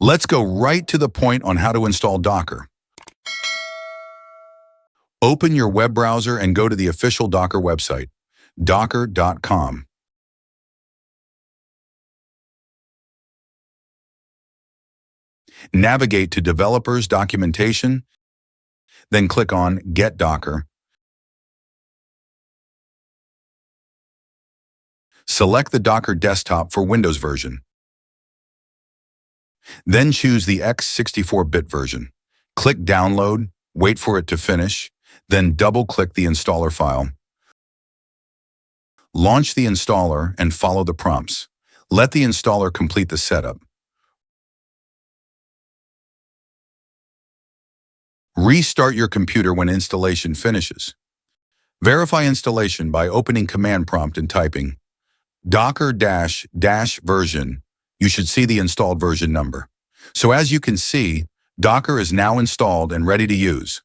Let's go right to the point on how to install Docker. Open your web browser and go to the official Docker website, docker.com. Navigate to Developers Documentation, then click on Get Docker. Select the Docker desktop for Windows version. Then choose the x64-bit version. Click Download, wait for it to finish, then double-click the installer file. Launch the installer and follow the prompts. Let the installer complete the setup. Restart your computer when installation finishes. Verify installation by opening Command Prompt and typing docker-version. You should see the installed version number. So as you can see, Docker is now installed and ready to use.